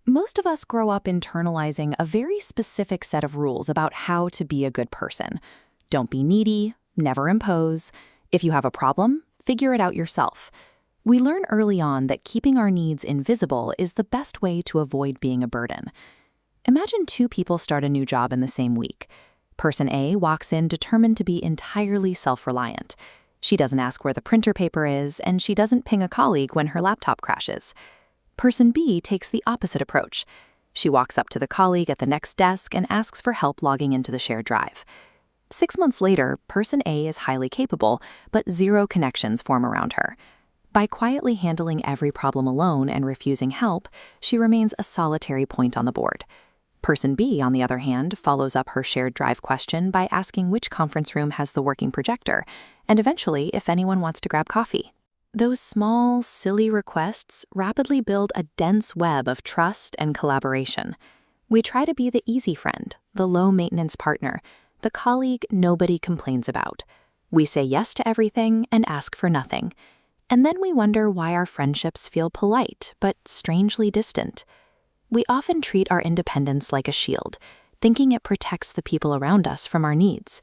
Most of us grow up internalizing a very specific set of rules about how to be a good person. Don't be needy, never impose. If you have a problem, figure it out yourself. We learn early on that keeping our needs invisible is the best way to avoid being a burden. Imagine two people start a new job in the same week. Person A walks in determined to be entirely self-reliant. She doesn't ask where the printer paper is, and she doesn't ping a colleague when her laptop crashes. Person B takes the opposite approach. She walks up to the colleague at the next desk and asks for help logging into the shared drive. 6 months later, Person A is highly capable, but zero connections form around her. By quietly handling every problem alone and refusing help, she remains a solitary point on the board. Person B, on the other hand, follows up her shared drive question by asking which conference room has the working projector, and eventually if anyone wants to grab coffee. Those small, silly requests rapidly build a dense web of trust and collaboration. We try to be the easy friend, the low-maintenance partner, the colleague nobody complains about. We say yes to everything and ask for nothing. And then we wonder why our friendships feel polite but strangely distant. We often treat our independence like a shield, thinking it protects the people around us from our needs.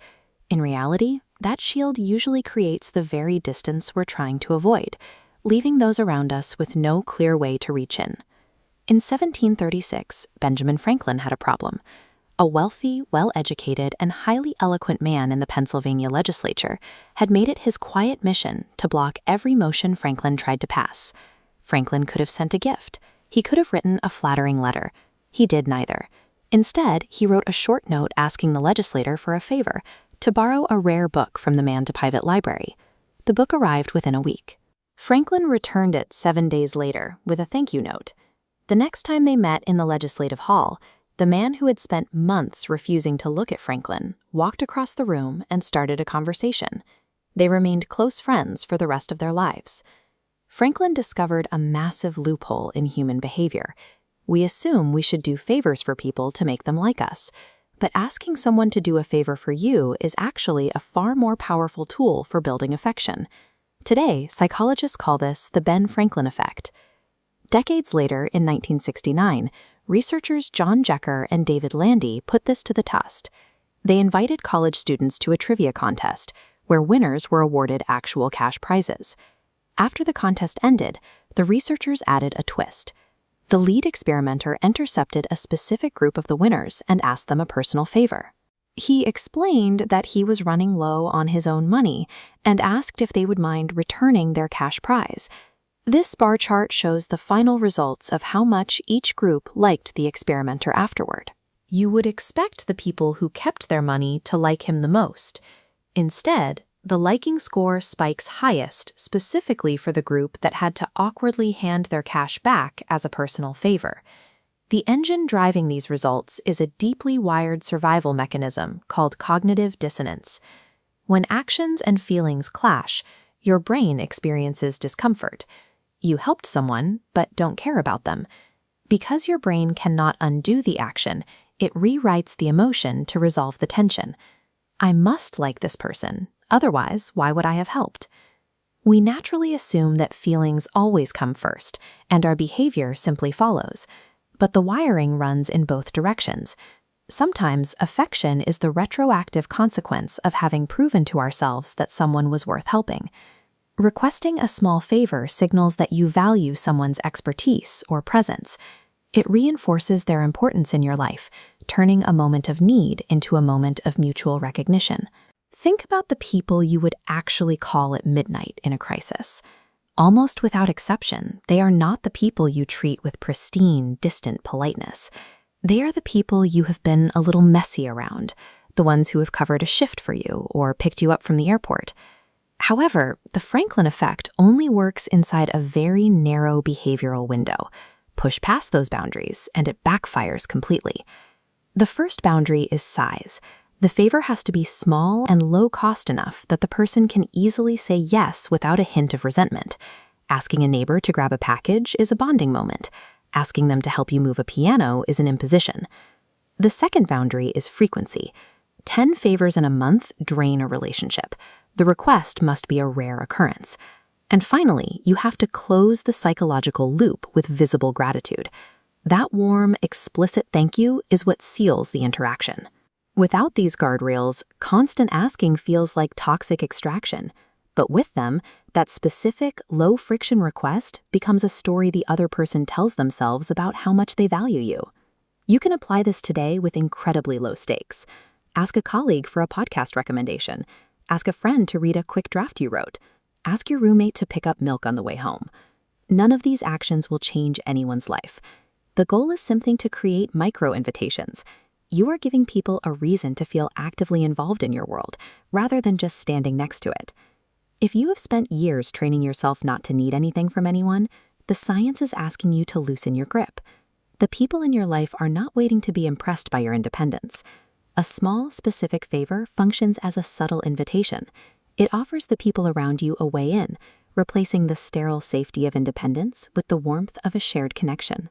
In reality, that shield usually creates the very distance we're trying to avoid, leaving those around us with no clear way to reach in. In 1736, Benjamin Franklin had a problem. A wealthy, well-educated, and highly eloquent man in the Pennsylvania legislature had made it his quiet mission to block every motion Franklin tried to pass. Franklin could have sent a gift. He could have written a flattering letter. He did neither. Instead, he wrote a short note asking the legislator for a favor, to borrow a rare book from the man-to-private library. The book arrived within a week. Franklin returned it 7 days later with a thank you note. The next time they met in the legislative hall, the man who had spent months refusing to look at Franklin walked across the room and started a conversation. They remained close friends for the rest of their lives. Franklin discovered a massive loophole in human behavior. We assume we should do favors for people to make them like us. But asking someone to do a favor for you is actually a far more powerful tool for building affection. Today, psychologists call this the Ben Franklin effect. Decades later, in 1969, researchers John Jecker and David Landy put this to the test. They invited college students to a trivia contest, where winners were awarded actual cash prizes. After the contest ended, the researchers added a twist. The lead experimenter intercepted a specific group of the winners and asked them a personal favor. He explained that he was running low on his own money and asked if they would mind returning their cash prize. This bar chart shows the final results of how much each group liked the experimenter afterward. You would expect the people who kept their money to like him the most. Instead, the liking score spikes highest specifically for the group that had to awkwardly hand their cash back as a personal favor. The engine driving these results is a deeply wired survival mechanism called cognitive dissonance. When actions and feelings clash, your brain experiences discomfort. You helped someone, but don't care about them. Because your brain cannot undo the action, it rewrites the emotion to resolve the tension. I must like this person. Otherwise, why would I have helped? We naturally assume that feelings always come first, and our behavior simply follows. But the wiring runs in both directions. Sometimes affection is the retroactive consequence of having proven to ourselves that someone was worth helping. Requesting a small favor signals that you value someone's expertise or presence. It reinforces their importance in your life, turning a moment of need into a moment of mutual recognition. Think about the people you would actually call at midnight in a crisis. Almost without exception, they are not the people you treat with pristine, distant politeness. They are the people you have been a little messy around, the ones who have covered a shift for you or picked you up from the airport. However, the Franklin effect only works inside a very narrow behavioral window. Push past those boundaries, and it backfires completely. The first boundary is size. The favor has to be small and low cost enough that the person can easily say yes without a hint of resentment. Asking a neighbor to grab a package is a bonding moment. Asking them to help you move a piano is an imposition. The second boundary is frequency. 10 favors in a month drain a relationship. The request must be a rare occurrence. And finally, you have to close the psychological loop with visible gratitude. That warm, explicit thank you is what seals the interaction. Without these guardrails, constant asking feels like toxic extraction. But with them, that specific, low-friction request becomes a story the other person tells themselves about how much they value you. You can apply this today with incredibly low stakes. Ask a colleague for a podcast recommendation. Ask a friend to read a quick draft you wrote. Ask your roommate to pick up milk on the way home. None of these actions will change anyone's life. The goal is simply to create micro-invitations. You are giving people a reason to feel actively involved in your world, rather than just standing next to it. If you have spent years training yourself not to need anything from anyone, the science is asking you to loosen your grip. The people in your life are not waiting to be impressed by your independence. A small, specific favor functions as a subtle invitation. It offers the people around you a way in, replacing the sterile safety of independence with the warmth of a shared connection.